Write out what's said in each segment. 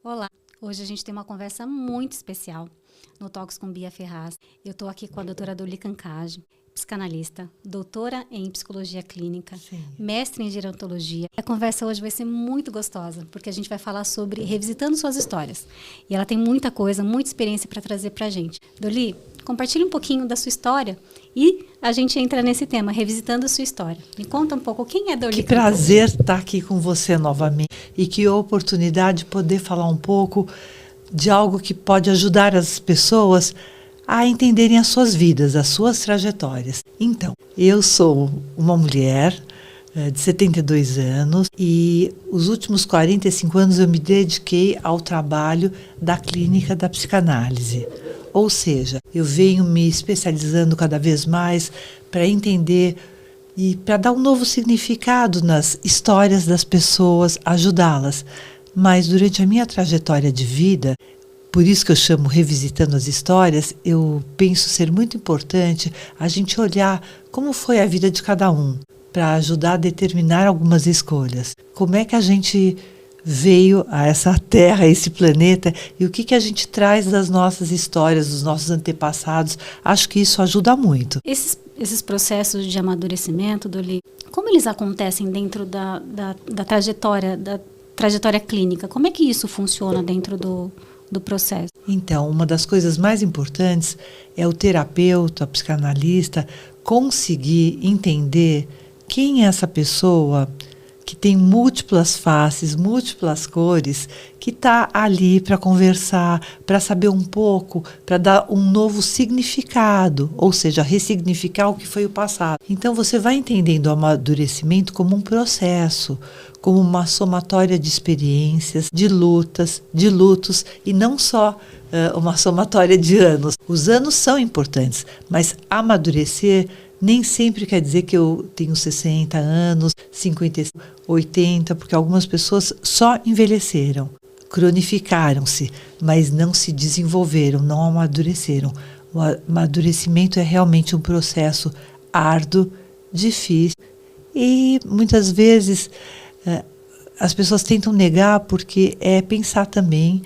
Olá, hoje a gente tem uma conversa muito especial no Talks com Bia Ferraz. Eu estou aqui com a doutora Doli Cancage, psicanalista, doutora em psicologia clínica, mestre em gerontologia. A conversa hoje vai ser muito gostosa, porque a gente vai falar sobre revisitando suas histórias. E ela tem muita coisa, muita experiência para trazer para a gente. Doli, compartilhe um pouquinho da sua história e a gente entra nesse tema, revisitando a sua história. Me conta um pouco, quem é Doli? Que prazer estar aqui com você novamente e que oportunidade de poder falar um pouco de algo que pode ajudar as pessoas a entenderem as suas vidas, as suas trajetórias. Então, eu sou uma mulher de 72 anos e os últimos 45 anos eu me dediquei ao trabalho da clínica da psicanálise. Ou seja, eu venho me especializando cada vez mais para entender e para dar um novo significado nas histórias das pessoas, ajudá-las. Mas durante a minha trajetória de vida, por isso que eu chamo Revisitando as Histórias, eu penso ser muito importante a gente olhar como foi a vida de cada um, para ajudar a determinar algumas escolhas. Como é que a gente veio a essa terra, a esse planeta, e o que a gente traz das nossas histórias, dos nossos antepassados. Acho que isso ajuda muito. Esses processos de amadurecimento, Doli, como eles acontecem dentro da trajetória clínica? Como é que isso funciona dentro do processo? Então, uma das coisas mais importantes é o terapeuta, o psicanalista, conseguir entender quem é essa pessoa que tem múltiplas faces, múltiplas cores, que está ali para conversar, para saber um pouco, para dar um novo significado, ou seja, ressignificar o que foi o passado. Então você vai entendendo o amadurecimento como um processo, como uma somatória de experiências, de lutas, de lutos, e não só uma somatória de anos. Os anos são importantes, mas amadurecer nem sempre quer dizer que eu tenho 60 anos, 50, 80, porque algumas pessoas só envelheceram, cronificaram-se, mas não se desenvolveram, não amadureceram. O amadurecimento é realmente um processo árduo, difícil, e muitas vezes as pessoas tentam negar porque é pensar também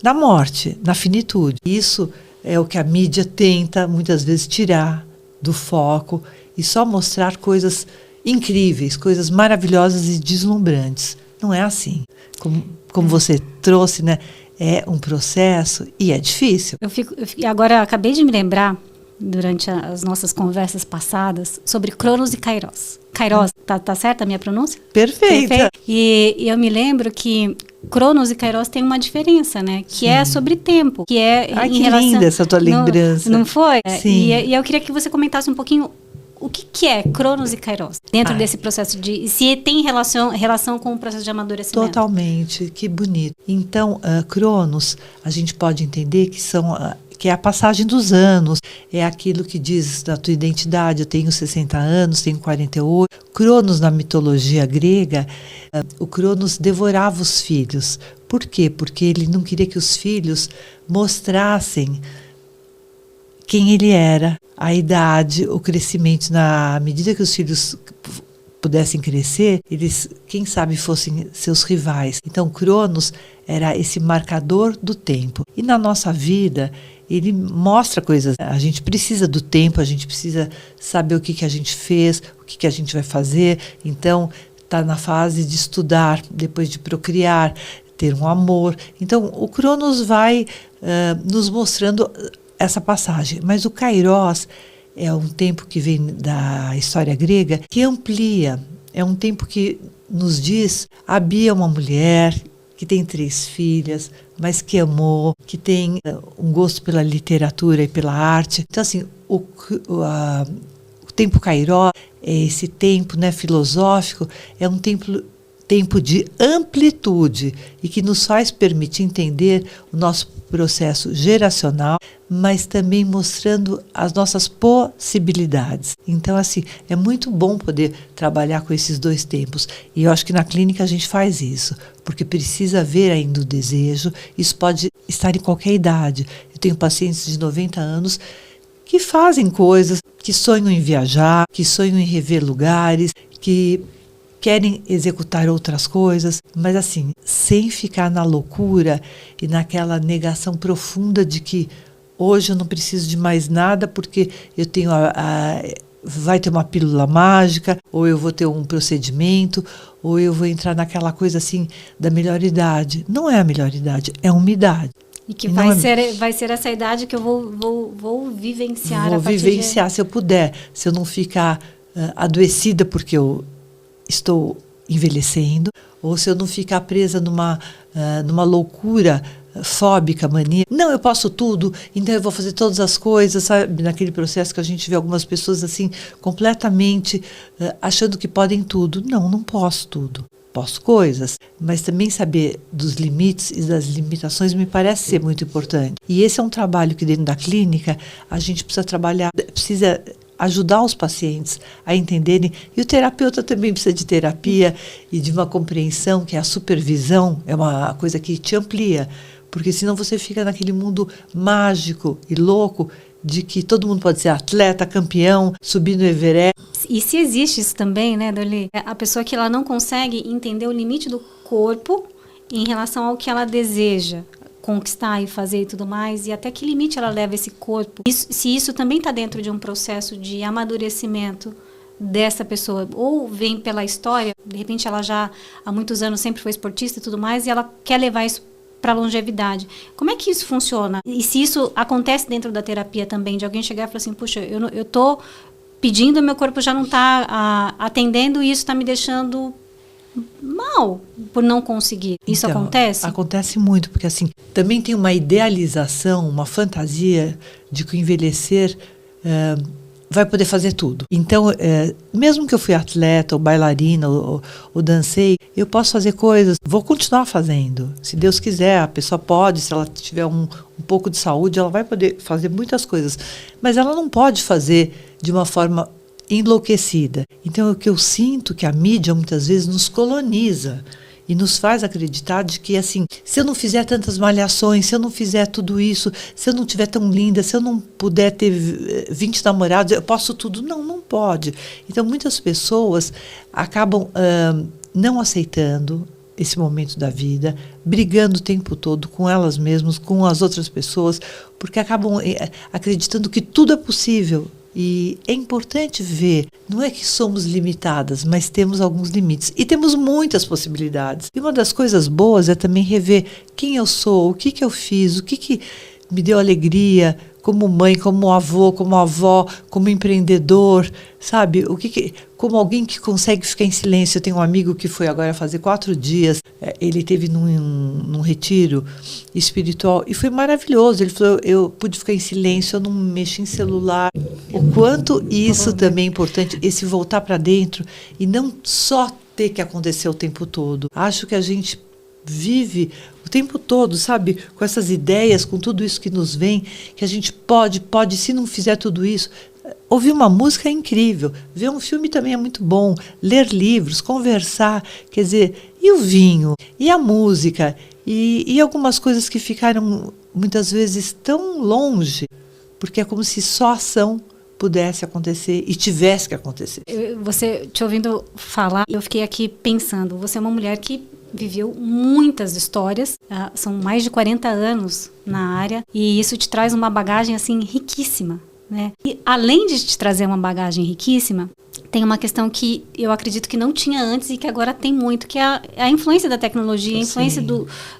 na morte, na finitude. Isso é o que a mídia tenta muitas vezes tirar do foco e só mostrar coisas incríveis, coisas maravilhosas e deslumbrantes. Não é assim. Como você trouxe, né? É um processo e é difícil. Agora, acabei de me lembrar, durante as nossas conversas passadas, sobre Cronos e Kairos. Kairos, tá certa a minha pronúncia? Perfeita. E eu me lembro que Cronos e Kairos têm uma diferença, né? Que é sobre tempo. Que é Ai, que linda essa tua lembrança. Não foi? Sim. E eu queria que você comentasse um pouquinho o que é Cronos e Kairos dentro desse processo se tem relação com o processo de amadurecimento. Totalmente, que bonito. Então, Cronos, a gente pode entender que é a passagem dos anos, é aquilo que diz da tua identidade. Eu tenho 60 anos, tenho 48. Cronos, na mitologia grega, o Cronos devorava os filhos. Por quê? Porque ele não queria que os filhos mostrassem quem ele era, a idade, o crescimento. Na medida que os filhos pudessem crescer, eles, quem sabe, fossem seus rivais. Então, Cronos era esse marcador do tempo. E na nossa vida, ele mostra coisas. A gente precisa do tempo, a gente precisa saber o que a gente fez, o que a gente vai fazer. Então, está na fase de estudar, depois de procriar, ter um amor. Então, o Cronos vai nos mostrando essa passagem. Mas o Kairos é um tempo que vem da história grega, que amplia. É um tempo que nos diz: a Bia é uma mulher que tem 3 filhas, mas que amou, que tem um gosto pela literatura e pela arte. Então, assim, o tempo Kairos é esse tempo, né, filosófico, é um tempo de amplitude e que nos faz permitir entender o nosso processo geracional, mas também mostrando as nossas possibilidades. Então, assim, é muito bom poder trabalhar com esses 2 tempos. E eu acho que na clínica a gente faz isso, porque precisa ver ainda o desejo. Isso pode estar em qualquer idade. Eu tenho pacientes de 90 anos que fazem coisas, que sonham em viajar, que sonham em rever lugares, que querem executar outras coisas, mas assim, sem ficar na loucura e naquela negação profunda de que hoje eu não preciso de mais nada porque eu tenho vai ter uma pílula mágica, ou eu vou ter um procedimento, ou eu vou entrar naquela coisa assim da melhor idade. Não é a melhor idade, é uma idade. E que vai ser essa idade que eu vou vivenciar. Vou vivenciar, se eu puder. Se eu não ficar adoecida porque eu estou envelhecendo, ou se eu não ficar presa numa loucura fóbica, mania. Não, eu posso tudo, então eu vou fazer todas as coisas, sabe? Naquele processo que a gente vê algumas pessoas assim, completamente achando que podem tudo. Não, não posso tudo. Posso coisas, mas também saber dos limites e das limitações me parece ser muito importante. E esse é um trabalho que dentro da clínica a gente precisa trabalhar, precisa ajudar os pacientes a entenderem. E o terapeuta também precisa de terapia e de uma compreensão, que é a supervisão, é uma coisa que te amplia. Porque senão você fica naquele mundo mágico e louco de que todo mundo pode ser atleta, campeão, subir no Everest. E se existe isso também, né, Doli? A pessoa que ela não consegue entender o limite do corpo em relação ao que ela deseja conquistar e fazer e tudo mais, e até que limite ela leva esse corpo. Se isso também está dentro de um processo de amadurecimento dessa pessoa, ou vem pela história, de repente ela já há muitos anos sempre foi esportista e tudo mais, e ela quer levar isso para longevidade. Como é que isso funciona? E se isso acontece dentro da terapia também, de alguém chegar e falar assim, puxa, eu tô pedindo, meu corpo já não está atendendo e isso está me deixando mal por não conseguir. Isso então, acontece? Acontece muito, porque assim, também tem uma idealização, uma fantasia de que o envelhecer vai poder fazer tudo. Então, mesmo que eu fui atleta, ou bailarina, ou dancei, eu posso fazer coisas, vou continuar fazendo. Se Deus quiser, a pessoa pode, se ela tiver um pouco de saúde, ela vai poder fazer muitas coisas. Mas ela não pode fazer de uma forma enlouquecida. Então, o que eu sinto que a mídia muitas vezes nos coloniza e nos faz acreditar de que, assim, se eu não fizer tantas malhações, se eu não fizer tudo isso, se eu não estiver tão linda, se eu não puder ter 20 namorados, eu posso tudo. Não, não pode. Então, muitas pessoas acabam não aceitando esse momento da vida, brigando o tempo todo com elas mesmas, com as outras pessoas, porque acabam acreditando que tudo é possível. E é importante ver, não é que somos limitadas, mas temos alguns limites. E temos muitas possibilidades. E uma das coisas boas é também rever quem eu sou, o que eu fiz, o que me deu alegria, como mãe, como avô, como avó, como empreendedor, sabe? Como alguém que consegue ficar em silêncio. Eu tenho um amigo que foi agora fazer 4 dias, ele teve num retiro espiritual e foi maravilhoso. Ele falou, eu pude ficar em silêncio, eu não mexi em celular. O quanto isso também é importante, esse voltar para dentro e não só ter que acontecer o tempo todo. Acho que a gente vive o tempo todo, sabe, com essas ideias, com tudo isso que nos vem, que a gente pode, se não fizer tudo isso. Ouvir uma música é incrível, ver um filme também é muito bom, ler livros, conversar, quer dizer, e o vinho, e a música, e algumas coisas que ficaram muitas vezes tão longe, porque é como se só ação pudesse acontecer e tivesse que acontecer. Você, te ouvindo falar, eu fiquei aqui pensando, você é uma mulher que viveu muitas histórias, são mais de 40 anos na área, e isso te traz uma bagagem assim riquíssima, né? E além de te trazer uma bagagem riquíssima, tem uma questão que eu acredito que não tinha antes e que agora tem muito, que é a influência da tecnologia, a influência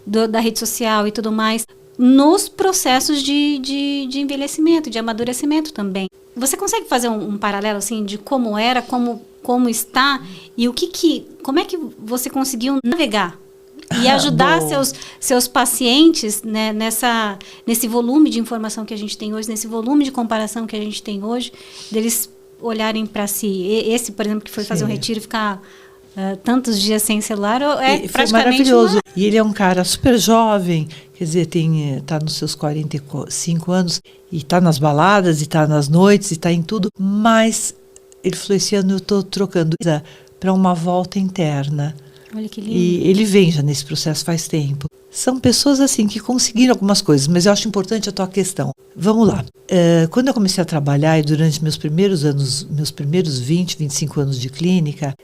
da rede social e tudo mais, nos processos de envelhecimento, de amadurecimento também. Você consegue fazer um paralelo assim de como era, como está e como é que você conseguiu navegar e ajudar seus pacientes, né, nesse volume de informação que a gente tem hoje, nesse volume de comparação que a gente tem hoje, deles olharem para si. Esse, por exemplo, que foi fazer um retiro e ficar tantos dias sem celular, praticamente maravilhoso. E ele é um cara super jovem, quer dizer, está nos seus 45 anos e está nas baladas, e está nas noites, e está em tudo, mas ele falou, esse ano eu estou trocando para uma volta interna. Olha que lindo. E ele vem já nesse processo faz tempo. São pessoas assim que conseguiram algumas coisas, mas eu acho importante a tua questão. Vamos lá. Quando eu comecei a trabalhar e durante meus primeiros 20, 25 anos de clínica,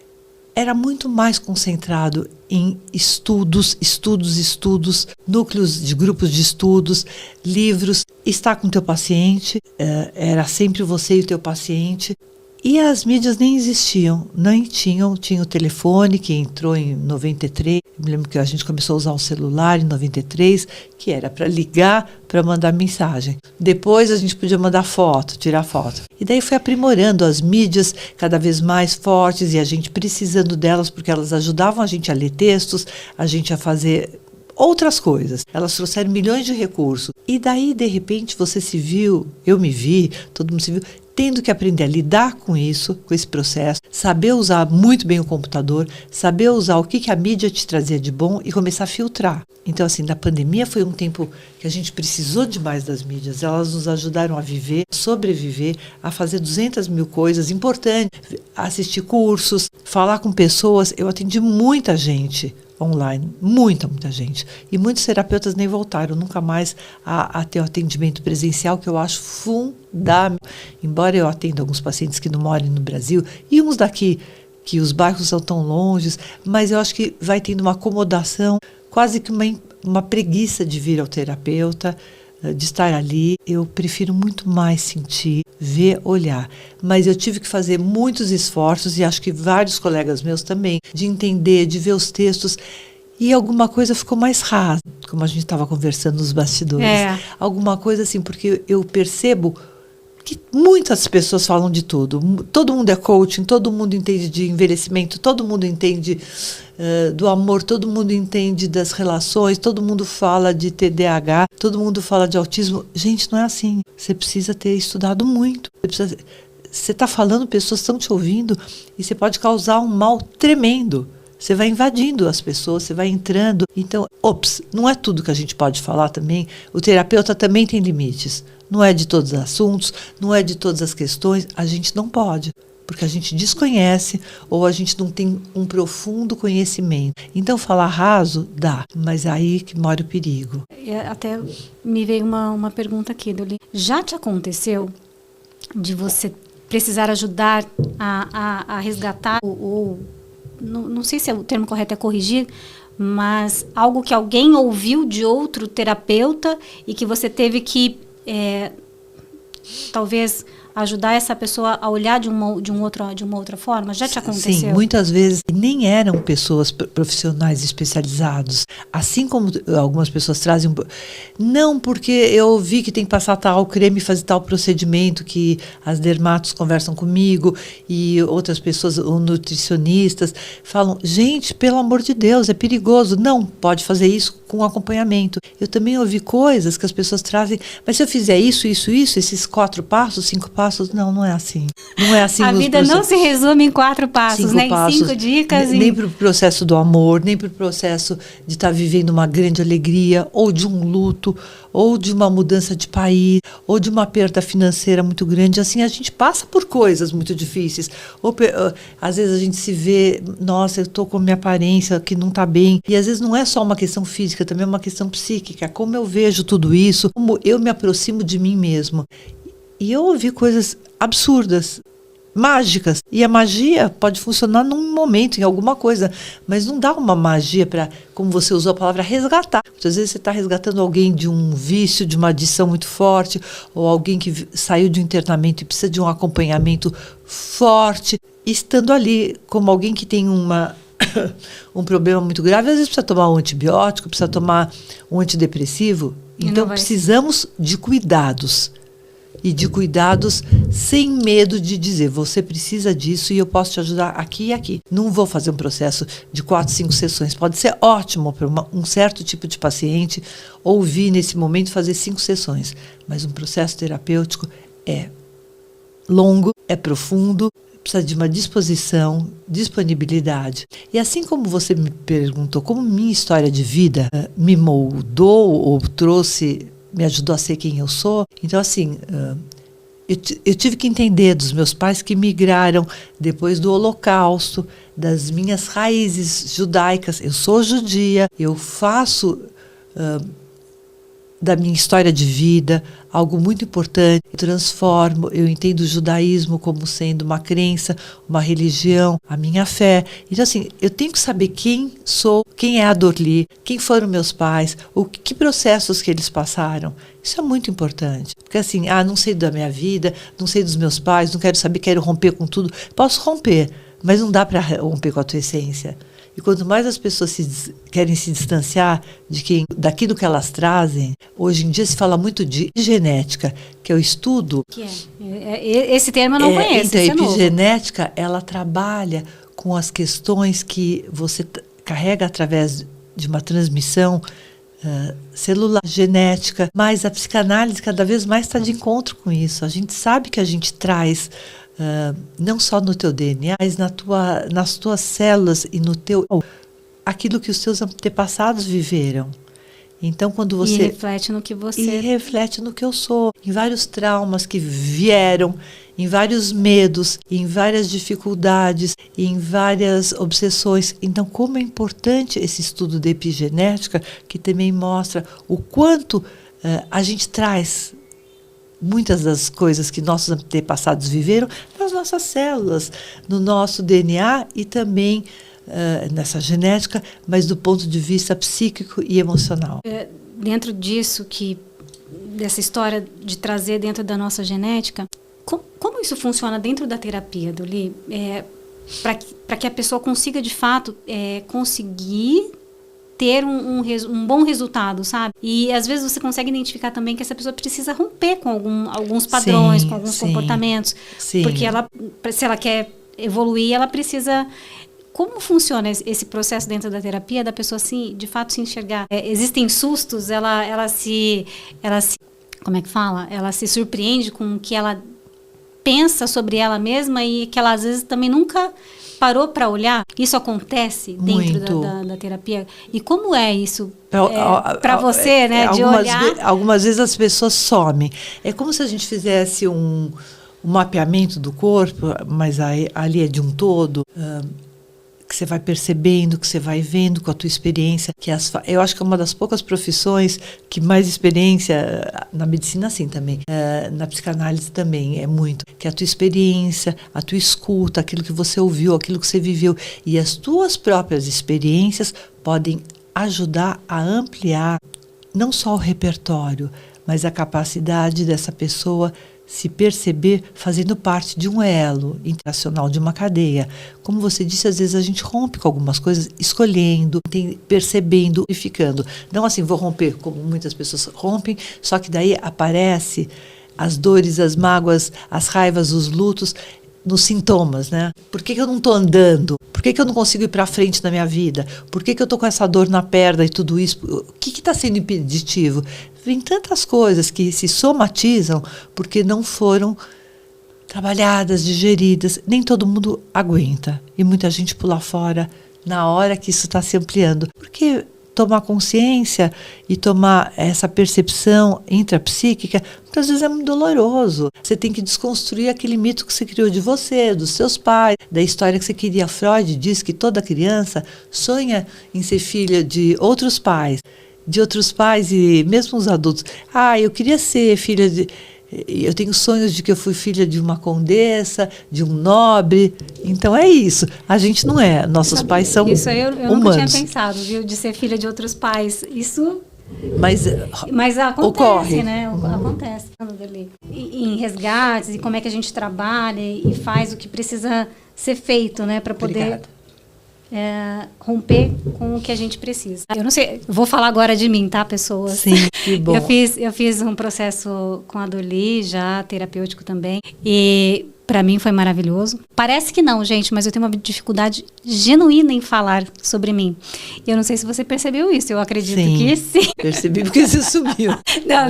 era muito mais concentrado em estudos, núcleos de grupos de estudos, livros, estar com o teu paciente, era sempre você e o teu paciente. E as mídias nem existiam, tinha o telefone que entrou em 93, eu me lembro que a gente começou a usar o celular em 93, que era para ligar, para mandar mensagem. Depois a gente podia mandar foto, tirar foto. E daí foi aprimorando as mídias cada vez mais fortes e a gente precisando delas porque elas ajudavam a gente a ler textos, a gente a fazer outras coisas. Elas trouxeram milhões de recursos. E daí, de repente, você se viu, eu me vi, todo mundo se viu, tendo que aprender a lidar com isso, com esse processo, saber usar muito bem o computador, saber usar o que a mídia te trazia de bom e começar a filtrar. Então, assim, na pandemia foi um tempo que a gente precisou demais das mídias. Elas nos ajudaram a viver, sobreviver, a fazer 200 mil coisas importantes, assistir cursos, falar com pessoas. Eu atendi muita gente online, muita gente. E muitos terapeutas nem voltaram nunca mais a ter o atendimento presencial, que eu acho fundamental. Embora eu atenda alguns pacientes que não moram no Brasil, e uns daqui, que os bairros são tão longe, mas eu acho que vai tendo uma acomodação, quase que uma preguiça de vir ao terapeuta, de estar ali. Eu prefiro muito mais sentir, ver, olhar. Mas eu tive que fazer muitos esforços, e acho que vários colegas meus também, de entender, de ver os textos, e alguma coisa ficou mais rasa, como a gente estava conversando nos bastidores. Alguma coisa assim, porque eu percebo que muitas pessoas falam de tudo. Todo mundo é coaching, todo mundo entende de envelhecimento, todo mundo entende do amor, todo mundo entende das relações, todo mundo fala de TDAH, todo mundo fala de autismo. Gente, não é assim. Você precisa ter estudado muito. Você está falando, pessoas estão te ouvindo, e você pode causar um mal tremendo. Você vai invadindo as pessoas, você vai entrando. Então, não é tudo que a gente pode falar também. O terapeuta também tem limites. Não é de todos os assuntos, não é de todas as questões. A gente não pode, porque a gente desconhece ou a gente não tem um profundo conhecimento. Então, falar raso, dá, mas é aí que mora o perigo. Até me veio uma pergunta aqui, Duli. Já te aconteceu de você precisar ajudar a resgatar ou não sei se o termo correto é corrigir, mas algo que alguém ouviu de outro terapeuta e que você teve que talvez ajudar essa pessoa a olhar de uma outra forma? Já te aconteceu? Sim, muitas vezes nem eram pessoas profissionais especializados. Assim como algumas pessoas trazem... Não, porque eu vi que tem que passar tal creme e fazer tal procedimento, que as dermatos conversam comigo e outras pessoas, ou nutricionistas, falam, gente, pelo amor de Deus, é perigoso. Não, pode fazer isso com acompanhamento. Eu também ouvi coisas que as pessoas trazem, mas se eu fizer isso, esses 4 passos, 5 passos, não é assim. Não é assim. A vida não se resume em 4 passos, nem em 5 dicas. Nem para o processo do amor, nem para o processo de estar vivendo uma grande alegria, ou de um luto, ou de uma mudança de país, ou de uma perda financeira muito grande. Assim, a gente passa por coisas muito difíceis. Às vezes a gente se vê, nossa, eu estou com a minha aparência que não está bem. E às vezes não é só uma questão física, também é uma questão psíquica. Como eu vejo tudo isso, como eu me aproximo de mim mesmo. E eu ouvi coisas absurdas, mágicas. E a magia pode funcionar num momento, em alguma coisa, mas não dá uma magia para, como você usou a palavra, resgatar. Muitas vezes você está resgatando alguém de um vício, de uma adição muito forte, ou alguém que saiu de um internamento e precisa de um acompanhamento forte. E estando ali como alguém que tem um problema muito grave, às vezes precisa tomar um antibiótico, precisa tomar um antidepressivo. Então precisamos de cuidados. E de cuidados sem medo de dizer, você precisa disso e eu posso te ajudar aqui e aqui. Não vou fazer um processo de 4, 5 sessões. Pode ser ótimo para um certo tipo de paciente ouvir nesse momento fazer 5 sessões. Mas um processo terapêutico é longo, é profundo, precisa de uma disposição, disponibilidade. E assim como você me perguntou como minha história de vida me moldou ou me ajudou a ser quem eu sou. Então, assim, eu tive que entender dos meus pais que migraram depois do Holocausto, das minhas raízes judaicas. Eu sou judia, eu faço da minha história de vida, algo muito importante. Eu transformo, eu entendo o judaísmo como sendo uma crença, uma religião, a minha fé. Então, assim, eu tenho que saber quem sou, quem é a Dorli, quem foram meus pais, que processos que eles passaram. Isso é muito importante. Porque assim, não sei da minha vida, não sei dos meus pais, não quero saber, quero romper com tudo. Posso romper, mas não dá para romper com a tua essência. E quanto mais as pessoas querem se distanciar daquilo que elas trazem, hoje em dia se fala muito de genética, que é o estudo. Que esse termo eu não conheço. Então, a epigenética, ela trabalha com as questões que você carrega através de uma transmissão celular, genética, mas a psicanálise cada vez mais está de encontro com isso. A gente sabe que a gente traz não só no teu DNA, mas nas tuas células e no teu aquilo que os teus antepassados viveram. Então, quando você e reflete no que você e reflete no que eu sou, em vários traumas que vieram, em vários medos, em várias dificuldades, em várias obsessões. Então, como é importante esse estudo de epigenética, que também mostra o quanto a gente traz muitas das coisas que nossos antepassados viveram nas nossas células, no nosso DNA e também nessa genética, mas do ponto de vista psíquico e emocional. Dentro disso, dessa história de trazer dentro da nossa genética, como isso funciona dentro da terapia, Dorli? Para que a pessoa consiga, de fato, conseguir ter um bom resultado, sabe? E às vezes você consegue identificar também que essa pessoa precisa romper com alguns padrões, com alguns comportamentos. Sim. Porque se ela quer evoluir, ela precisa... Como funciona esse processo dentro da terapia, da pessoa assim, de fato se enxergar? Existem sustos, ela se... Como é que fala? Ela se surpreende com o que ela pensa sobre ela mesma e que ela às vezes também nunca parou para olhar. Isso acontece dentro da terapia? E como é isso para você, né? De olhar... Algumas vezes as pessoas somem. É como se a gente fizesse um mapeamento do corpo, mas ali é de um todo... que você vai percebendo, que você vai vendo com a tua experiência, eu acho que é uma das poucas profissões que mais experiência, na medicina assim também, na psicanálise também é muito, que a tua experiência, a tua escuta, aquilo que você ouviu, aquilo que você viveu, e as tuas próprias experiências podem ajudar a ampliar não só o repertório, mas a capacidade dessa pessoa se perceber fazendo parte de um elo internacional, de uma cadeia. Como você disse, às vezes a gente rompe com algumas coisas, escolhendo, percebendo e ficando. Não assim, vou romper, como muitas pessoas rompem, só que daí aparece as dores, as mágoas, as raivas, os lutos, nos sintomas, né? Por que eu não estou andando? Por que eu não consigo ir para frente na minha vida? Por que eu estou com essa dor na perna e tudo isso? O que está sendo impeditivo? Vem tantas coisas que se somatizam porque não foram trabalhadas, digeridas. Nem todo mundo aguenta. E muita gente pula fora na hora que isso está se ampliando. Porque tomar consciência e tomar essa percepção intrapsíquica, muitas vezes é muito doloroso. Você tem que desconstruir aquele mito que você criou de você, dos seus pais, da história que você queria. Freud diz que toda criança sonha em ser filha de outros pais e mesmo os adultos. Eu queria ser filha de... Eu tenho sonhos de que eu fui filha de uma condessa, de um nobre. Então é isso. A gente não é. Nossos pais são humanos. Isso eu nunca tinha pensado, viu? De ser filha de outros pais. Isso... Mas acontece, ocorre. Né? Acontece. Em resgates, e como é que a gente trabalha e faz o que precisa ser feito, né? Para poder... romper com o que a gente precisa. Eu não sei, vou falar agora de mim, tá, pessoas? Sim, que bom. Eu fiz um processo com a Dorli, já terapêutico também, e para mim foi maravilhoso. Parece que não, gente, mas eu tenho uma dificuldade genuína em falar sobre mim. Eu não sei se você percebeu isso, eu acredito que sim. Percebi porque você sumiu.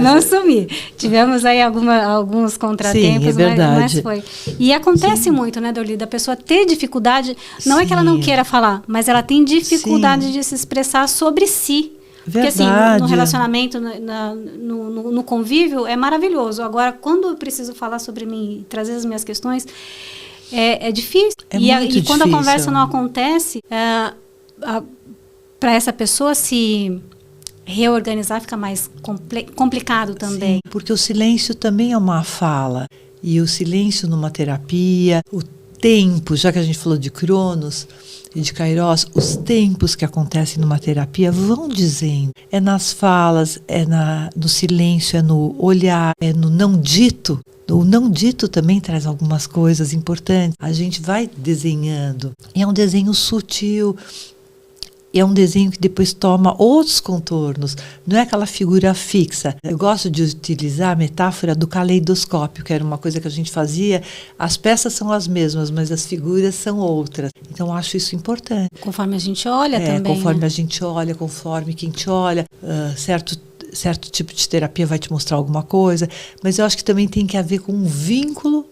Não sumi. Tivemos aí alguns contratempos, sim, é verdade. Mas foi. E acontece muito, né, Dorli, da pessoa ter dificuldade, não é que ela não queira falar, mas ela tem dificuldade de se expressar sobre si. Verdade. Porque assim, no relacionamento, no convívio, é maravilhoso. Agora, quando eu preciso falar sobre mim e trazer as minhas questões, é difícil. E quando a conversa não acontece, para essa pessoa reorganizar fica mais complicado também. Sim, porque o silêncio também é uma fala. E o silêncio numa terapia, o tempo, já que a gente falou de Cronos e de Kairos, os tempos que acontecem numa terapia vão dizendo. É nas falas, no silêncio, é no olhar, é no não dito. O não dito também traz algumas coisas importantes. A gente vai desenhando. É um desenho sutil. É um desenho que depois toma outros contornos. Não é aquela figura fixa. Eu gosto de utilizar a metáfora do caleidoscópio, que era uma coisa que a gente fazia. As peças são as mesmas, mas as figuras são outras. Então, eu acho isso importante. Conforme a gente olha também. Conforme né? a gente olha, conforme quem te olha, certo tipo de terapia vai te mostrar alguma coisa. Mas eu acho que também tem que haver com um vínculo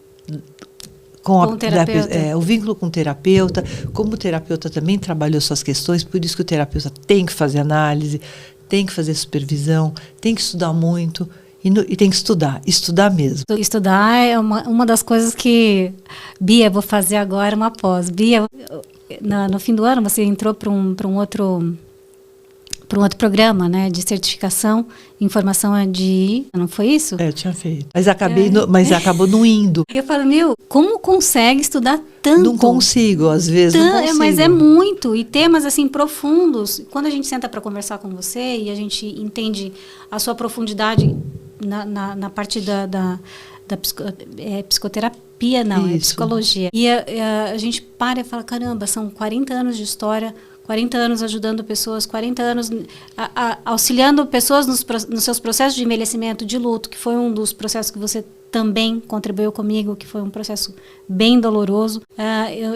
com o terapeuta. O vínculo com o terapeuta, como o terapeuta também trabalhou suas questões, por isso que o terapeuta tem que fazer análise, tem que fazer supervisão, tem que estudar muito e tem que estudar mesmo. Estudar é uma das coisas que, Bia, vou fazer agora uma pós. Bia, no fim do ano você entrou para um outro programa, né, de certificação em formação não foi isso? Eu tinha feito. Mas acabou não indo. Eu falo, como consegue estudar tanto? Não consigo, às vezes não consigo. Mas é muito, e temas assim profundos. Quando a gente senta para conversar com você e a gente entende a sua profundidade na parte da psicoterapia, não, é psicologia. E a gente para e fala, caramba, são 40 anos de história, 40 anos ajudando pessoas, 40 anos auxiliando pessoas nos seus processos de envelhecimento, de luto, que foi um dos processos que você também contribuiu comigo, que foi um processo bem doloroso.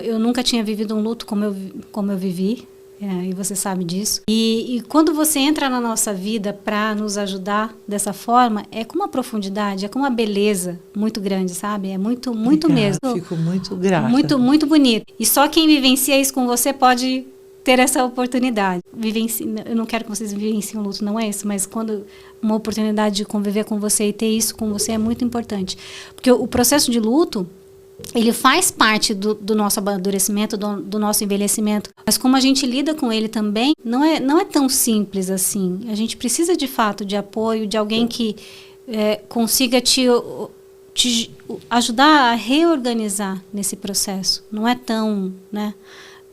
Eu nunca tinha vivido um luto como eu vivi, e você sabe disso. E quando você entra na nossa vida para nos ajudar dessa forma, é com uma profundidade, é com uma beleza muito grande, sabe? É muito, muito mesmo. Fico muito grata. Muito, muito bonito. E só quem vivencia isso com você pode ter essa oportunidade. Eu não quero que vocês vivenciem o luto, não é isso, mas quando uma oportunidade de conviver com você e ter isso com você é muito importante. Porque o processo de luto, ele faz parte do nosso amadurecimento, do nosso envelhecimento, mas como a gente lida com ele também, não é tão simples assim. A gente precisa de fato de apoio, de alguém que consiga te ajudar a reorganizar nesse processo. Não é tão, né?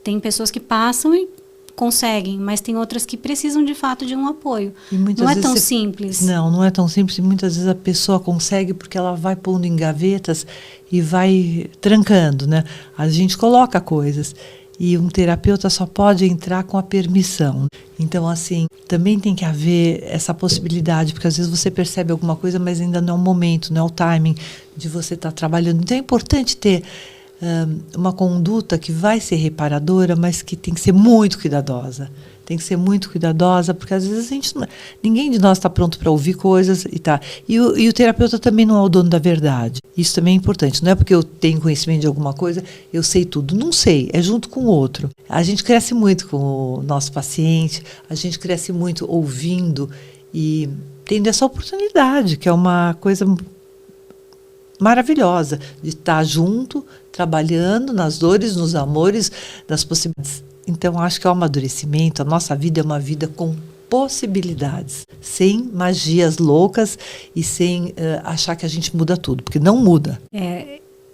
Tem pessoas que passam e conseguem, mas tem outras que precisam de fato de um apoio. Não é tão simples. Não é tão simples. E muitas vezes a pessoa consegue porque ela vai pondo em gavetas e vai trancando, né? A gente coloca coisas e um terapeuta só pode entrar com a permissão. Então, assim, também tem que haver essa possibilidade, porque às vezes você percebe alguma coisa, mas ainda não é o momento, não é o timing de você estar trabalhando. Então, é importante ter uma conduta que vai ser reparadora, mas que tem que ser muito cuidadosa. Tem que ser muito cuidadosa, porque às vezes ninguém de nós está pronto para ouvir coisas e tá. E o terapeuta também não é o dono da verdade. Isso também é importante. Não é porque eu tenho conhecimento de alguma coisa, eu sei tudo. Não sei, é junto com o outro. A gente cresce muito com o nosso paciente, a gente cresce muito ouvindo e tendo essa oportunidade, que é uma coisa maravilhosa, de estar junto, trabalhando nas dores, nos amores, nas possibilidades. Então, acho que é o amadurecimento. A nossa vida é uma vida com possibilidades, sem magias loucas e sem achar que a gente muda tudo, porque não muda.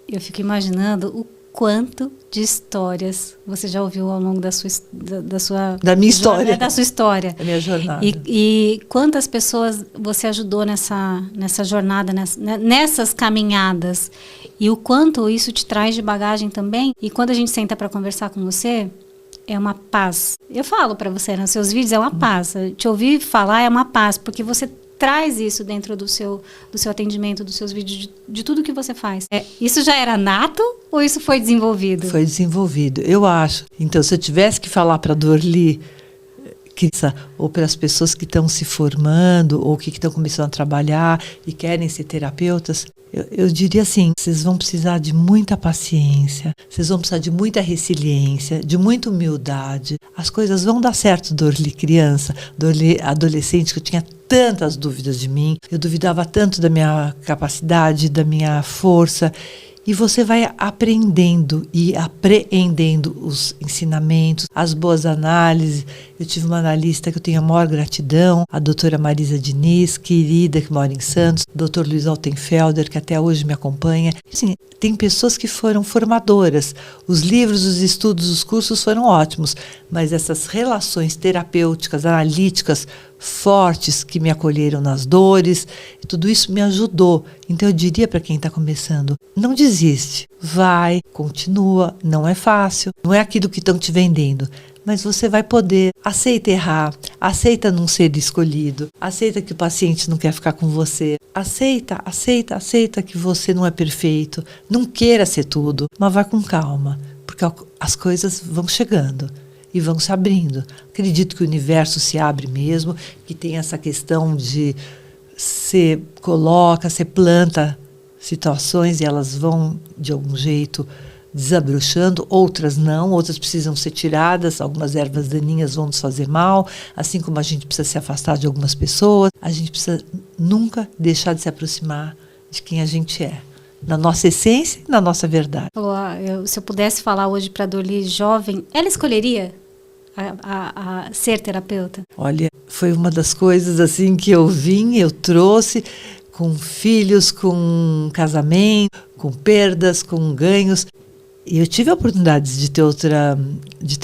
Eu fico imaginando o quanto de histórias você já ouviu ao longo da minha história. Da sua história. Da minha jornada. E quantas pessoas você ajudou nessa jornada, nessas caminhadas. E o quanto isso te traz de bagagem também. E quando a gente senta para conversar com você, é uma paz. Eu falo para você, nos seus vídeos, é uma paz. Te ouvir falar é uma paz, porque você traz isso dentro do seu atendimento, dos seus vídeos, de tudo que você faz. Isso já era nato ou isso foi desenvolvido? Foi desenvolvido, eu acho. Então, se eu tivesse que falar para a Dorli, ou para as pessoas que estão se formando ou que estão começando a trabalhar e querem ser terapeutas, eu diria assim, vocês vão precisar de muita paciência, vocês vão precisar de muita resiliência, de muita humildade. As coisas vão dar certo, Dorli criança, Dorli adolescente, que eu tinha tantas dúvidas de mim, eu duvidava tanto da minha capacidade, da minha força, E você vai aprendendo e apreendendo os ensinamentos, as boas análises. Eu tive uma analista que eu tenho a maior gratidão, a doutora Marisa Diniz, querida, que mora em Santos, o doutor Luiz Altenfelder, que até hoje me acompanha. Assim, tem pessoas que foram formadoras. Os livros, os estudos, os cursos foram ótimos, mas essas relações terapêuticas, analíticas, fortes, que me acolheram nas dores, tudo isso me ajudou. Então eu diria para quem está começando, não desiste, vai, continua, não é fácil, não é aquilo que estão te vendendo, mas você vai poder. Aceita errar, aceita não ser escolhido, aceita que o paciente não quer ficar com você, aceita que você não é perfeito, não queira ser tudo, mas vai com calma, porque as coisas vão chegando e vão se abrindo. Acredito que o universo se abre mesmo, que tem essa questão de você coloca, você planta situações e elas vão, de algum jeito, desabrochando, outras não, outras precisam ser tiradas, algumas ervas daninhas vão nos fazer mal, assim como a gente precisa se afastar de algumas pessoas, a gente precisa nunca deixar de se aproximar de quem a gente é, na nossa essência e na nossa verdade. Se eu pudesse falar hoje para a Dorli jovem, ela escolheria a ser terapeuta? Olha, foi uma das coisas assim que eu trouxe com filhos, com casamento, com perdas, com ganhos. E eu tive oportunidades de ter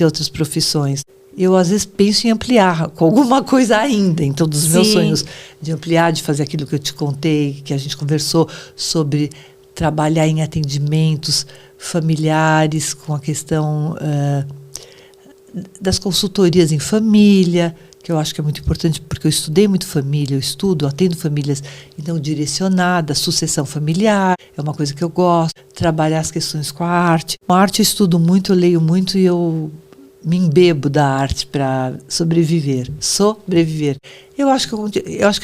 outras profissões. Eu, às vezes, penso em ampliar com alguma coisa ainda. Então, dos meus sonhos de ampliar, de fazer aquilo que eu te contei, que a gente conversou sobre trabalhar em atendimentos familiares, com a questão das consultorias em família, que eu acho que é muito importante, porque eu estudei muito família, eu atendo famílias, então direcionada, sucessão familiar, é uma coisa que eu gosto, trabalhar as questões com a arte. Com a arte eu estudo muito, eu leio muito e eu me embebo da arte para sobreviver. Eu acho que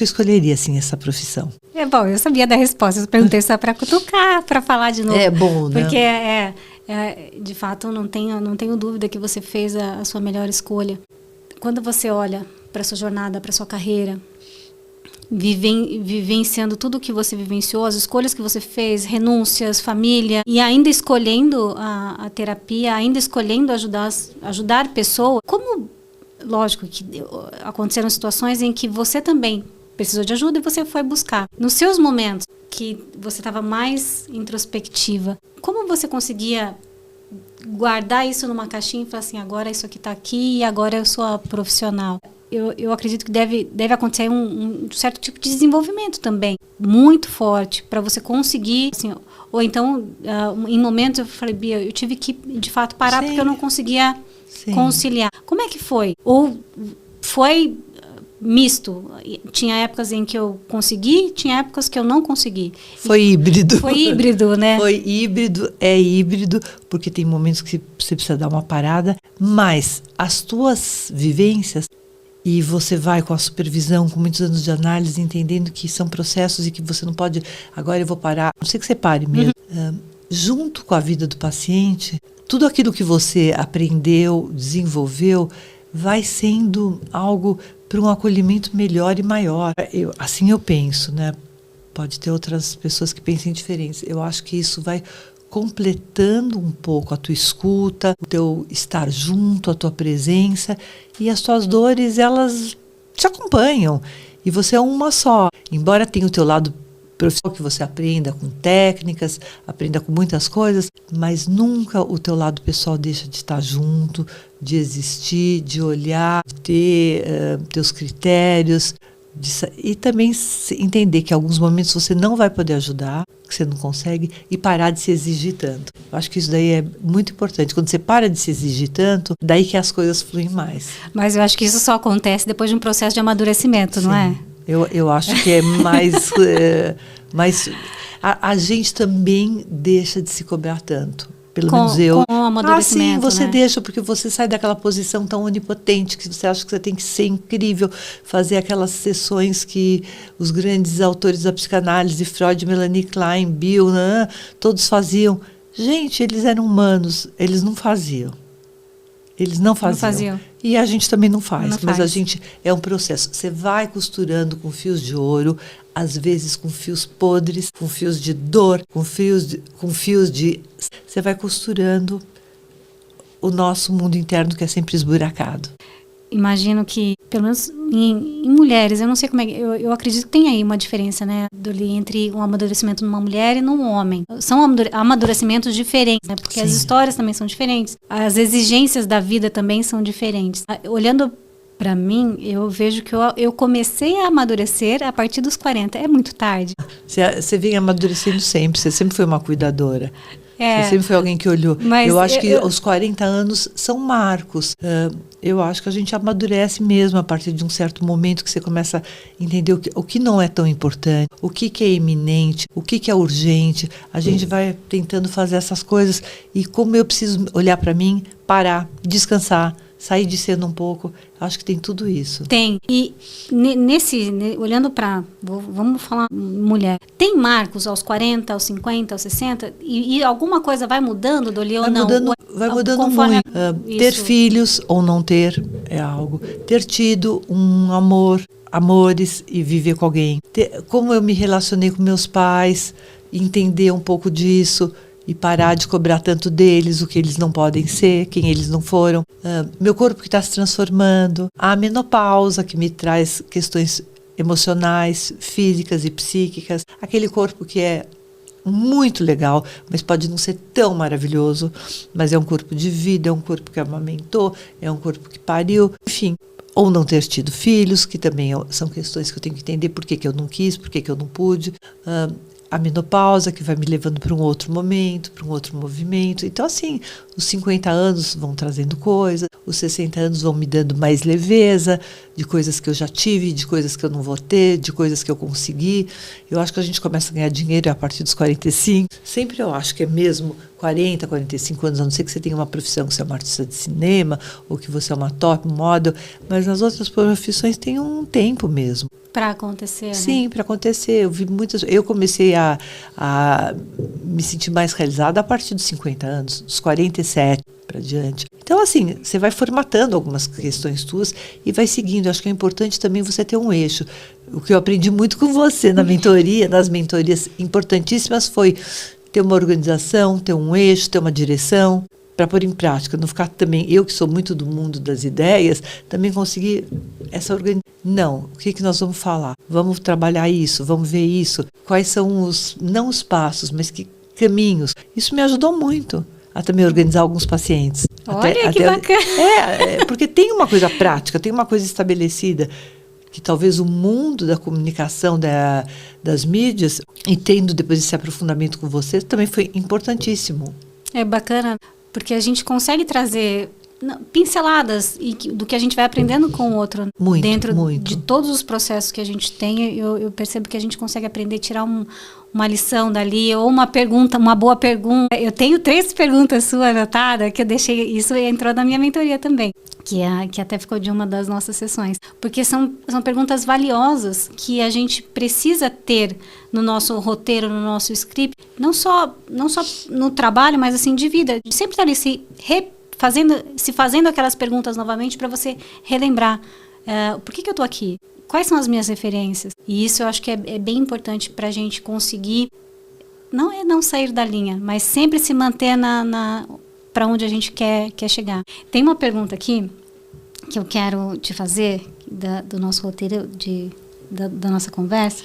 eu escolheria, assim, essa profissão. É bom, eu sabia da resposta, eu perguntei só para cutucar, para falar de novo. É bom, né? Porque, de fato, não tenho dúvida que você fez a sua melhor escolha. Quando você olha para a sua jornada, para a sua carreira, vivenciando tudo o que você vivenciou, as escolhas que você fez, renúncias, família, e ainda escolhendo a terapia, ainda escolhendo ajudar pessoas, como, lógico, que aconteceram situações em que você também precisou de ajuda e você foi buscar. Nos seus momentos que você estava mais introspectiva, como você conseguia guardar isso numa caixinha e falar assim, agora isso aqui está aqui e agora eu sou a profissional? Eu acredito que deve acontecer um certo tipo de desenvolvimento também, muito forte, para você conseguir, assim, ou então, em momentos eu falei, Bia, eu tive que, de fato, parar porque eu não conseguia conciliar. Como é que foi? Ou foi misto? Tinha épocas em que eu consegui, tinha épocas que eu não consegui. Foi híbrido. Foi híbrido, né? Foi híbrido, é híbrido, porque tem momentos que você precisa dar uma parada, mas as tuas vivências, e você vai com a supervisão, com muitos anos de análise, entendendo que são processos e que você não pode, agora eu vou parar, não sei que você pare mesmo. Junto com a vida do paciente, tudo aquilo que você aprendeu, desenvolveu, vai sendo algo para um acolhimento melhor e maior. Assim eu penso, né? Pode ter outras pessoas que pensem diferentes. Eu acho que isso vai completando um pouco a tua escuta, o teu estar junto, a tua presença, e as tuas dores, elas te acompanham. E você é uma só. Embora tenha o teu lado profissional, que você aprenda com técnicas, aprenda com muitas coisas, mas nunca o teu lado pessoal deixa de estar junto, de existir, de olhar, de ter teus critérios, e também entender que em alguns momentos você não vai poder ajudar, que você não consegue, e parar de se exigir tanto. Eu acho que isso daí é muito importante. Quando você para de se exigir tanto, daí que as coisas fluem mais. Mas eu acho que isso só acontece depois de um processo de amadurecimento, não é? Eu acho que é mais... mas a gente também deixa de se cobrar tanto. Pelo menos eu. Com o amadurecimento, sim, você né? deixa, porque você sai daquela posição tão onipotente que você acha que você tem que ser incrível, fazer aquelas sessões que os grandes autores da psicanálise, Freud, Melanie Klein, Bill, todos faziam. Gente, eles eram humanos, eles não faziam. Eles não faziam. E a gente também não faz. Mas a gente, é um processo. Você vai costurando com fios de ouro, às vezes com fios podres, com fios de dor, com fios de... Você vai costurando o nosso mundo interno, que é sempre esburacado. Imagino que, pelo menos em mulheres, eu não sei como é que... Eu acredito que tem aí uma diferença, né, entre um amadurecimento numa mulher e num homem. São amadurecimentos diferentes, né, porque as histórias também são diferentes. As exigências da vida também são diferentes. Olhando para mim, eu vejo que eu comecei a amadurecer a partir dos 40. É muito tarde. Você vem amadurecendo sempre. Você sempre foi uma cuidadora. Você sempre foi alguém que olhou. Mas eu acho que os 40 anos são marcos. Eu acho que a gente amadurece mesmo a partir de um certo momento que você começa a entender o que não é tão importante, o que é iminente, o que é urgente. A gente vai tentando fazer essas coisas. E como eu preciso olhar para mim, parar, descansar, sair de cena um pouco. Acho que tem tudo isso. Tem. E olhando para... Vamos falar mulher. Tem marcos aos 40, aos 50, aos 60? E alguma coisa vai mudando, Doli, ou não? Vai mudando muito. Ter filhos ou não ter é algo. Ter tido amores e viver com alguém. Como eu me relacionei com meus pais, entender um pouco disso... E parar de cobrar tanto deles, o que eles não podem ser, quem eles não foram. Meu corpo que está se transformando. A menopausa, que me traz questões emocionais, físicas e psíquicas. Aquele corpo que é muito legal, mas pode não ser tão maravilhoso. Mas é um corpo de vida, é um corpo que amamentou, é um corpo que pariu. Enfim, ou não ter tido filhos, que também são questões que eu tenho que entender por que eu não quis, por que eu não pude. A menopausa, que vai me levando para um outro momento, para um outro movimento. Então, assim, os 50 anos vão trazendo coisas, os 60 anos vão me dando mais leveza de coisas que eu já tive, de coisas que eu não vou ter, de coisas que eu consegui. Eu acho que a gente começa a ganhar dinheiro a partir dos 45. Sempre eu acho que é mesmo 40, 45 anos, a não ser que você tenha uma profissão, que você é uma artista de cinema, ou que você é uma top model, mas nas outras profissões tem um tempo mesmo. Para acontecer, Sim, né? Para acontecer. Eu comecei a me sentir mais realizada a partir dos 50 anos, dos 47 para diante. Então, assim, você vai formatando algumas questões tuas e vai seguindo. Acho que é importante também você ter um eixo. O que eu aprendi muito com você na mentoria, nas mentorias importantíssimas, foi ter uma organização, ter um eixo, ter uma direção, para pôr em prática, não ficar também, eu que sou muito do mundo das ideias, também conseguir essa organização. Não, o que nós vamos falar? Vamos trabalhar isso, vamos ver isso. Quais são não os passos, mas que caminhos. Isso me ajudou muito a também organizar alguns pacientes. Olha, que bacana. Porque tem uma coisa prática, tem uma coisa estabelecida, que talvez o mundo da comunicação, das mídias, e tendo depois esse aprofundamento com você, também foi importantíssimo. É bacana, porque a gente consegue trazer pinceladas do que a gente vai aprendendo com o outro. Dentro de todos os processos que a gente tem, eu percebo que a gente consegue aprender, tirar uma lição dali, ou uma boa pergunta. Eu tenho 3 perguntas suas anotadas, que eu deixei, isso entrou na minha mentoria também, que até ficou de uma das nossas sessões. Porque são perguntas valiosas que a gente precisa ter no nosso roteiro, no nosso script, não só no trabalho, mas assim, de vida. Sempre estar ali se fazendo aquelas perguntas novamente para você relembrar por que eu estou aqui, quais são as minhas referências. E isso eu acho que é bem importante para a gente conseguir, não sair da linha, mas sempre se manter para onde a gente quer chegar. Tem uma pergunta aqui que eu quero te fazer do nosso roteiro, da nossa conversa,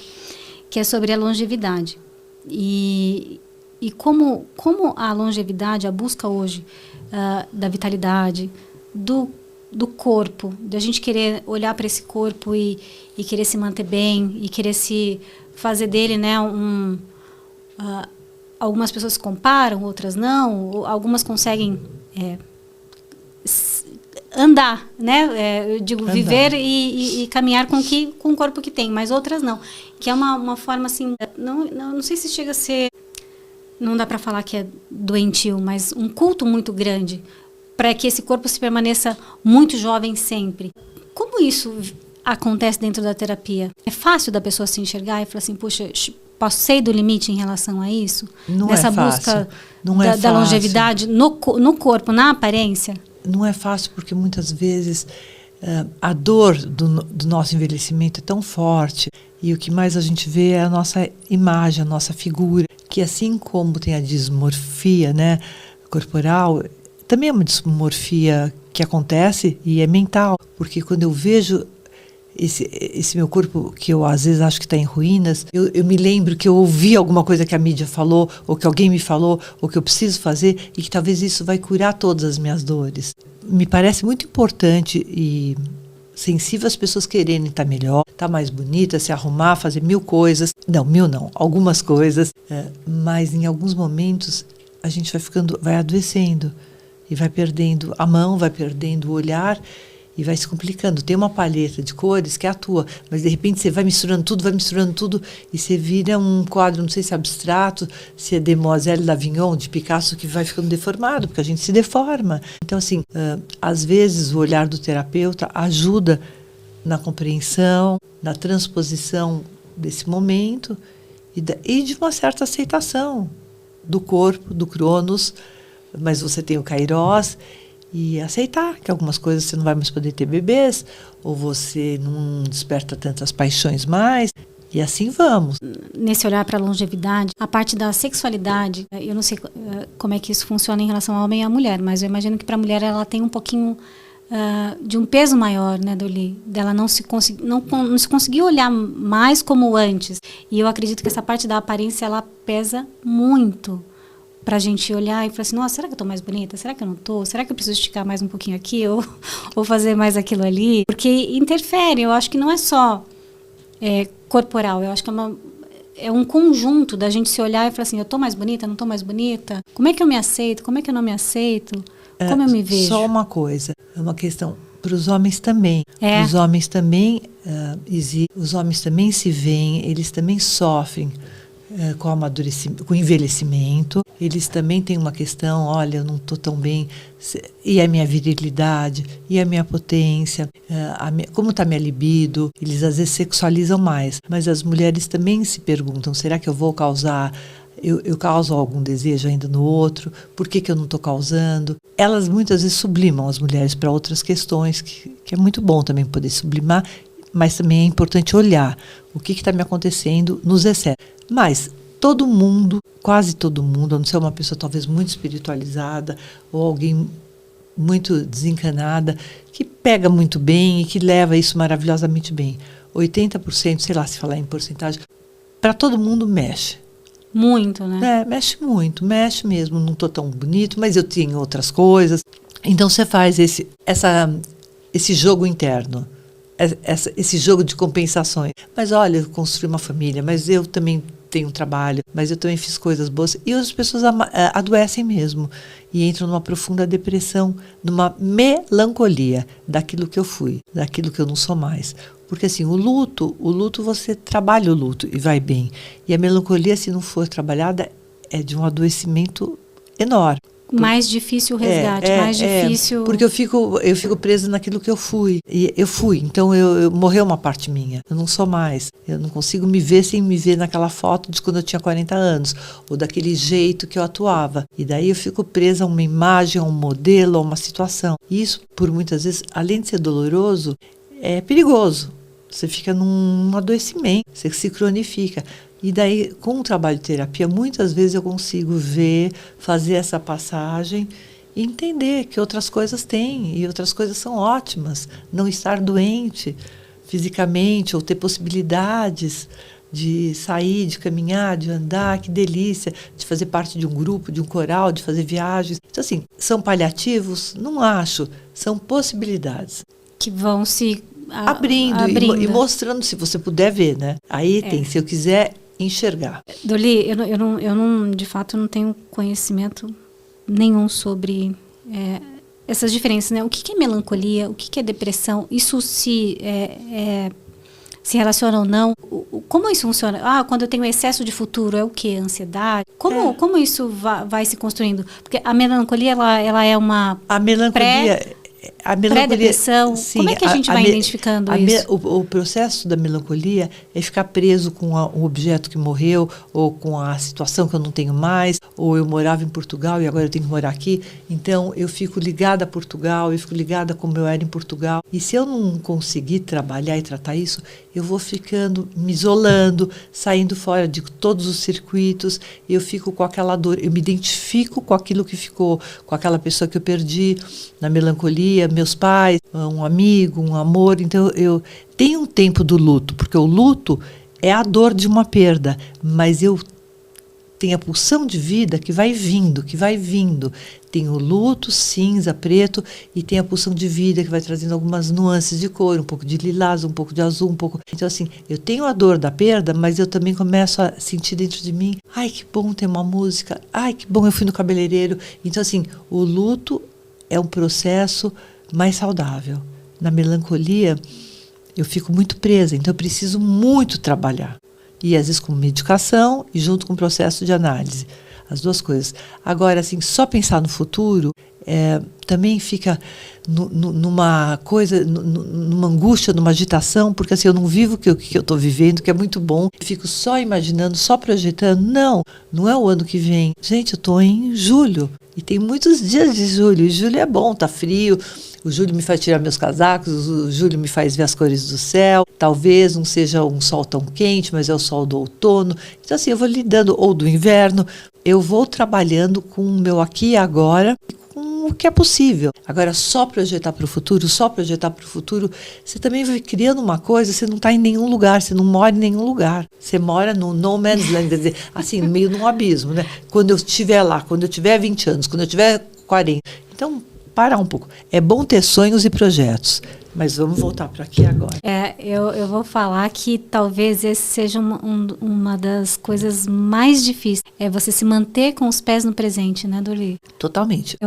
que é sobre a longevidade. E como a longevidade, a busca hoje da vitalidade, do corpo, de a gente querer olhar para esse corpo e querer se manter bem, e querer se fazer dele, né, algumas pessoas se comparam, outras não, algumas conseguem andar, né, eu digo, andar. Viver e caminhar com o corpo que tem, mas outras não, que é uma forma assim, não sei se chega a ser, não dá para falar que é doentio, mas um culto muito grande para que esse corpo se permaneça muito jovem sempre. Como isso acontece dentro da terapia? É fácil da pessoa se enxergar e falar assim, puxa, passei do limite em relação a isso? Não Nessa é fácil. busca da longevidade no corpo, na aparência? não é fácil porque muitas vezes a dor do nosso envelhecimento é tão forte e o que mais a gente vê é a nossa imagem, a nossa figura, que assim como tem a dismorfia, né, corporal, também é uma dismorfia que acontece e é mental, porque quando eu vejo esse meu corpo, que eu às vezes acho que está em ruínas, eu me lembro que eu ouvi alguma coisa que a mídia falou, ou que alguém me falou, ou que eu preciso fazer, e que talvez isso vai curar todas as minhas dores. Me parece muito importante e sensível as pessoas quererem estar melhor, estar mais bonita, se arrumar, fazer mil coisas. Não, mil não, algumas coisas. Mas em alguns momentos a gente vai adoecendo e vai perdendo a mão, vai perdendo o olhar e vai se complicando. Tem uma palheta de cores que atua, mas de repente você vai misturando tudo e você vira um quadro, não sei se é abstrato, se é Demoiselle d'Avignon, de Picasso, que vai ficando deformado, porque a gente se deforma. Então, assim, às vezes o olhar do terapeuta ajuda na compreensão, na transposição desse momento e de uma certa aceitação do corpo, do Cronos, mas você tem o Kairos, e aceitar que algumas coisas você não vai mais poder ter bebês, ou você não desperta tantas paixões mais, e assim vamos. Nesse olhar para a longevidade, a parte da sexualidade, eu não sei como é que isso funciona em relação ao homem e à mulher, mas eu imagino que para a mulher ela tem um pouquinho de um peso maior, né, Doli? Dela não se conseguir olhar mais como antes. E eu acredito que essa parte da aparência, ela pesa muito pra gente olhar e falar assim, nossa, será que eu tô mais bonita? Será que eu não tô? Será que eu preciso esticar mais um pouquinho aqui? Ou fazer mais aquilo ali? Porque interfere, eu acho que não é só corporal, eu acho que é um conjunto da gente se olhar e falar assim, eu tô mais bonita, não tô mais bonita? Como é que eu me aceito? Como é que eu não me aceito? Como eu me vejo? Só uma coisa, é uma questão para os homens também. Os homens também os homens também se veem, eles também sofrem com o amadurecimento, com o envelhecimento. Eles também têm uma questão, olha, eu não estou tão bem, e a minha virilidade, e a minha potência, como está minha libido. Eles às vezes sexualizam mais, mas as mulheres também se perguntam, será que eu vou causar, eu causo algum desejo ainda no outro? Por que eu não estou causando? Elas muitas vezes sublimam as mulheres para outras questões, que é muito bom também poder sublimar, mas também é importante olhar o que está me acontecendo nos excessos. Mas todo mundo, quase todo mundo, a não ser uma pessoa talvez muito espiritualizada ou alguém muito desencanada, que pega muito bem e que leva isso maravilhosamente bem. 80%, sei lá se falar em porcentagem, para todo mundo mexe. Muito, né? Mexe muito, mexe mesmo. Não estou tão bonito, mas eu tenho outras coisas. Então você faz esse jogo interno. Esse jogo de compensações. Mas olha, eu construí uma família, mas eu também tenho um trabalho, mas eu também fiz coisas boas. E as pessoas adoecem mesmo e entram numa profunda depressão, numa melancolia daquilo que eu fui, daquilo que eu não sou mais. Porque assim, o luto você trabalha o luto e vai bem. E a melancolia, se não for trabalhada, é de um adoecimento enorme. Mais difícil o resgate, mais difícil... Porque eu fico presa naquilo que eu fui. E eu fui, então morreu uma parte minha. Eu não sou mais. Eu não consigo me ver sem me ver naquela foto de quando eu tinha 40 anos. Ou daquele jeito que eu atuava. E daí eu fico presa a uma imagem, a um modelo, a uma situação. E isso, por muitas vezes, além de ser doloroso, é perigoso. Você fica num adoecimento, você se cronifica. E daí, com o trabalho de terapia, muitas vezes eu consigo fazer essa passagem e entender que outras coisas têm e outras coisas são ótimas. Não estar doente fisicamente ou ter possibilidades de sair, de caminhar, de andar, que delícia, de fazer parte de um grupo, de um coral, de fazer viagens. Então, assim, são paliativos? Não acho. São possibilidades. Que vão se abrindo. E mostrando, se você puder ver, né? Aí tem, se eu quiser enxergar. Doli, eu não, de fato, não tenho conhecimento nenhum sobre essas diferenças, né? O que é melancolia? O que é depressão? Isso se relaciona ou não? Como isso funciona? Quando eu tenho excesso de futuro, é o quê? Ansiedade? Como isso vai se construindo? Porque a melancolia, ela é uma... A melancolia... A melancolia, pré-depressão? sim, como é que a gente vai identificando isso? O processo da melancolia é ficar preso com o objeto que morreu, ou com a situação que eu não tenho mais, ou eu morava em Portugal e agora eu tenho que morar aqui. Então, eu fico ligada a Portugal, eu fico ligada como eu era em Portugal. E se eu não conseguir trabalhar e tratar isso, eu vou ficando, me isolando, saindo fora de todos os circuitos, eu fico com aquela dor, eu me identifico com aquilo que ficou, com aquela pessoa que eu perdi na melancolia, meus pais, um amigo, um amor. Então, eu tenho um tempo do luto, porque o luto é a dor de uma perda, mas eu tenho a pulsão de vida que vai vindo, que vai vindo. Tem o luto, cinza, preto, e tem a pulsão de vida que vai trazendo algumas nuances de cor, um pouco de lilás, um pouco de azul, um pouco... Então, assim, eu tenho a dor da perda, mas eu também começo a sentir dentro de mim, ai, que bom ter uma música, ai, que bom eu fui no cabeleireiro. Então, assim, o luto é um processo mais saudável. Na melancolia, eu fico muito presa, então eu preciso muito trabalhar. E às vezes com medicação e junto com o processo de análise. As duas coisas. Agora, assim, só pensar no futuro também fica numa coisa, numa angústia, numa agitação, porque assim, eu não vivo o que eu estou vivendo, que é muito bom. Eu fico só imaginando, só projetando. Não é o ano que vem. Gente, eu estou em julho. E tem muitos dias de julho. E julho é bom, tá frio. O julho me faz tirar meus casacos, o julho me faz ver as cores do céu. Talvez não seja um sol tão quente, mas é o sol do outono. Então, assim, eu vou lidando, ou do inverno. Eu vou trabalhando com o meu aqui e agora, com o que é possível. Agora, só projetar para o futuro, você também vai criando uma coisa, você não está em nenhum lugar, você não mora em nenhum lugar. Você mora no no man's land, quer dizer, assim, no meio de um abismo, né? Quando eu estiver lá, quando eu tiver 20 anos, quando eu tiver 40. Então, parar um pouco. É bom ter sonhos e projetos, mas vamos voltar para aqui agora. Eu vou falar que talvez esse seja uma das coisas mais difíceis. É você se manter com os pés no presente, né, Dorli? Totalmente.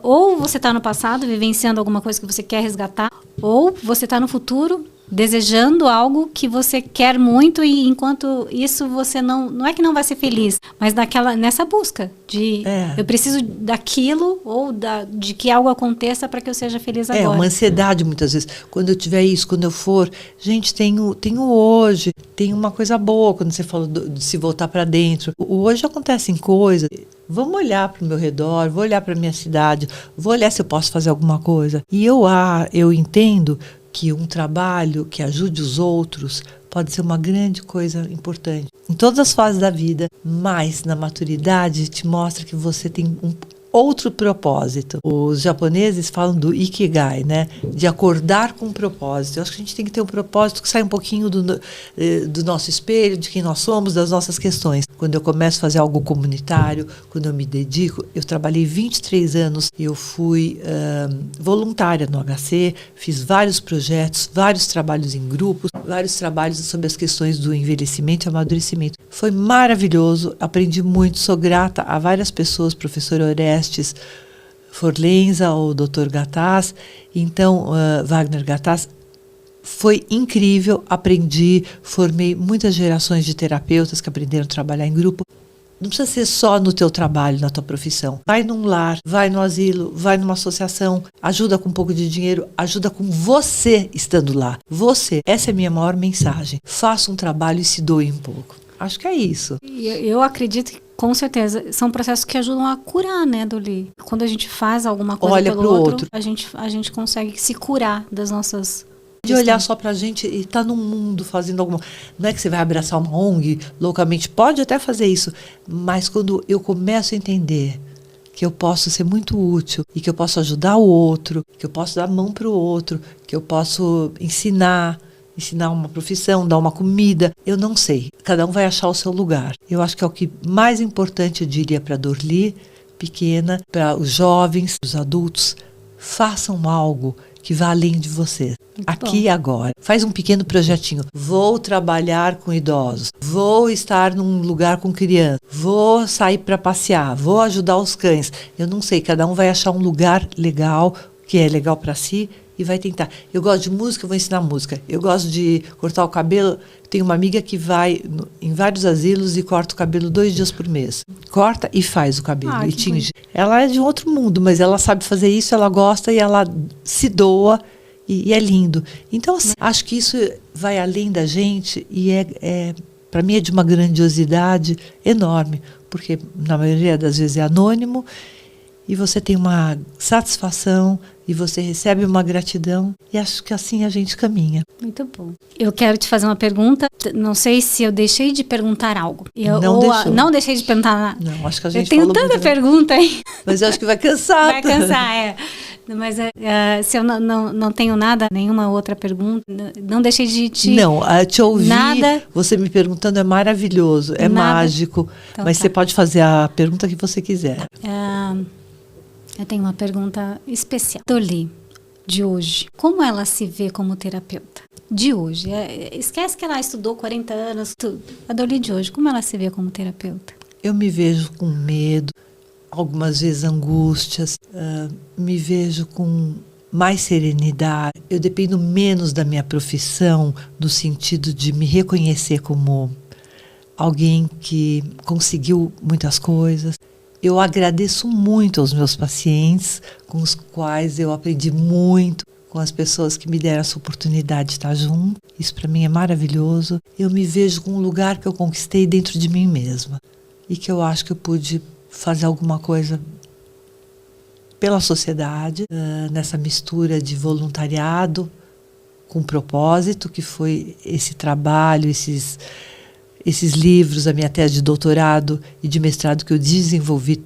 Ou você está no passado, vivenciando alguma coisa que você quer resgatar, ou você está no futuro, desejando algo que você quer muito, e enquanto isso você não é que não vai ser feliz, mas nessa busca de eu preciso daquilo, ou de que algo aconteça para que eu seja feliz agora. É uma ansiedade muitas vezes. Quando eu tiver isso, quando eu for, gente, tenho hoje, tem uma coisa boa quando você falou de se voltar para dentro. Hoje acontecem coisas. Vamos olhar para o meu redor, vou olhar para a minha cidade, vou olhar se eu posso fazer alguma coisa. E eu entendo que um trabalho que ajude os outros pode ser uma grande coisa importante. Em todas as fases da vida, mas na maturidade te mostra que você tem um outro propósito. Os japoneses falam do Ikigai, né? De acordar com um propósito. Eu acho que a gente tem que ter um propósito que sai um pouquinho do nosso espelho, de quem nós somos, das nossas questões. Quando eu começo a fazer algo comunitário, quando eu me dedico, eu trabalhei 23 anos, eu fui voluntária no HC, fiz vários projetos, vários trabalhos em grupos, vários trabalhos sobre as questões do envelhecimento e amadurecimento. Foi maravilhoso, aprendi muito, sou grata a várias pessoas, professor Orestes Forlenza, o Dr. Gattas, então Wagner Gattas. Foi incrível, aprendi, formei muitas gerações de terapeutas que aprenderam a trabalhar em grupo. Não precisa ser só no teu trabalho, na tua profissão. Vai num lar, vai no asilo, vai numa associação, ajuda com um pouco de dinheiro, ajuda com você estando lá. Você, essa é a minha maior mensagem. Faça um trabalho e se doe um pouco. Acho que é isso. Eu acredito que, com certeza, são processos que ajudam a curar, né, Dorli? Quando a gente faz alguma coisa pelo outro, a gente consegue se curar das nossas... De olhar só pra gente e estar no mundo fazendo alguma... Não é que você vai abraçar uma ONG loucamente, pode até fazer isso, mas quando eu começo a entender que eu posso ser muito útil e que eu posso ajudar o outro, que eu posso dar a mão pro outro, que eu posso ensinar uma profissão, dar uma comida, eu não sei. Cada um vai achar o seu lugar. Eu acho que é o que mais importante, eu diria, para a Dorli pequena, para os jovens, os adultos, façam algo que vá além de você. Muito aqui e agora. Faz um pequeno projetinho. Vou trabalhar com idosos. Vou estar num lugar com crianças. Vou sair para passear. Vou ajudar os cães. Eu não sei, cada um vai achar um lugar legal, que é legal para si, e vai tentar. Eu gosto de música, eu vou ensinar música. Eu gosto de cortar o cabelo. Tenho uma amiga que vai em vários asilos e corta o cabelo 2 dias por mês. Corta e faz o cabelo e tinge. Ela é de um outro mundo, mas ela sabe fazer isso, ela gosta e ela se doa e é lindo. Então, assim, acho que isso vai além da gente e para mim é de uma grandiosidade enorme, porque na maioria das vezes é anônimo e você tem uma satisfação e você recebe uma gratidão e acho que assim a gente caminha. Muito bom. Eu quero te fazer uma pergunta, não sei se eu deixei de perguntar algo. Não deixei de perguntar nada. Não, acho que a gente Eu tenho tanta pergunta aí. Mas eu acho que vai cansar. Vai cansar, Mas se eu não tenho nada, nenhuma outra pergunta, não deixei de te... Não, te ouvir, você me perguntando é maravilhoso, é mágico, então, mas você pode fazer a pergunta que você quiser. Eu tenho uma pergunta especial. Dorli, de hoje, como ela se vê como terapeuta? De hoje. Esquece que ela estudou 40 anos, tudo. A Dorli de hoje, como ela se vê como terapeuta? Eu me vejo com medo, algumas vezes angústias, me vejo com mais serenidade. Eu dependo menos da minha profissão, no sentido de me reconhecer como alguém que conseguiu muitas coisas. Eu agradeço muito aos meus pacientes, com os quais eu aprendi muito, com as pessoas que me deram essa oportunidade de estar junto. Isso para mim é maravilhoso. Eu me vejo com um lugar que eu conquistei dentro de mim mesma e que eu acho que eu pude fazer alguma coisa pela sociedade, nessa mistura de voluntariado com propósito, que foi esse trabalho, esses livros, a minha tese de doutorado e de mestrado que eu desenvolvi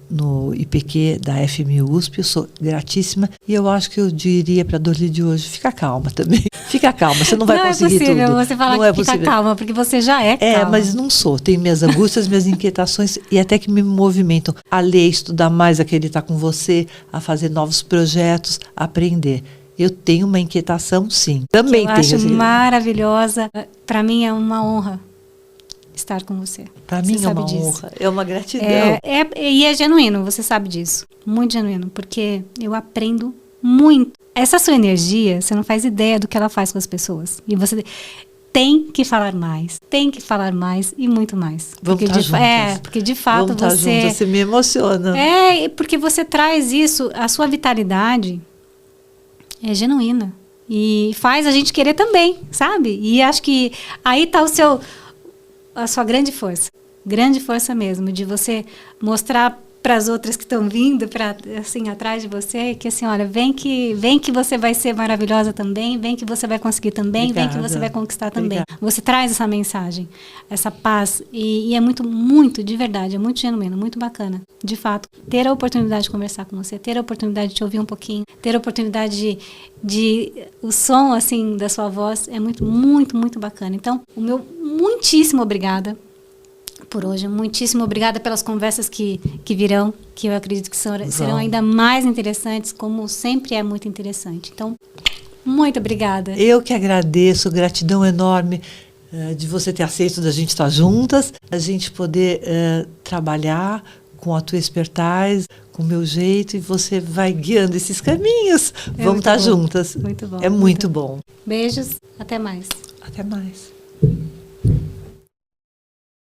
no IPQ da FMUSP. Eu sou gratíssima e eu acho que eu diria para a Dorli de hoje, fica calma também. Fica calma, você não vai conseguir tudo. Não é possível você falar que fica calma, porque você já é calma. Mas não sou. Tenho minhas angústias, minhas inquietações e até que me movimentam a ler, estudar mais, a querer estar com você, a fazer novos projetos, a aprender. Eu tenho uma inquietação, sim. Também tenho. Eu acho maravilhosa. Para mim é uma honra estar com você. Para mim é uma honra, é uma gratidão. E é genuíno, você sabe disso. Muito genuíno, porque eu aprendo muito. Essa sua energia, você não faz ideia do que ela faz com as pessoas. E você tem que falar mais e muito mais. Vamos estar juntas. Porque de fato você me emociona. Porque você traz isso, a sua vitalidade é genuína. E faz a gente querer também, sabe? E acho que aí está a sua grande força mesmo, de você mostrar para as outras que estão vindo assim, atrás de você, que assim, olha, vem que você vai ser maravilhosa também, vem que você vai conseguir também, Obrigada. Vem que você vai conquistar também. Obrigada. Você traz essa mensagem, essa paz, e é muito, muito, de verdade, é muito genuíno, muito bacana, de fato, ter a oportunidade de conversar com você, ter a oportunidade de te ouvir um pouquinho, ter a oportunidade de o som, assim, da sua voz é muito, muito, muito bacana. Então, o meu muitíssimo obrigada por hoje. Muitíssimo obrigada pelas conversas que virão, que eu acredito que serão ainda mais interessantes, como sempre é muito interessante. Então, muito obrigada. Eu que agradeço, gratidão enorme de você ter aceito da gente estar juntas, a gente poder trabalhar com a tua expertise, com o meu jeito, e você vai guiando esses caminhos. Vamos estar juntas. Muito bom. É muito bom. Beijos, até mais. Até mais.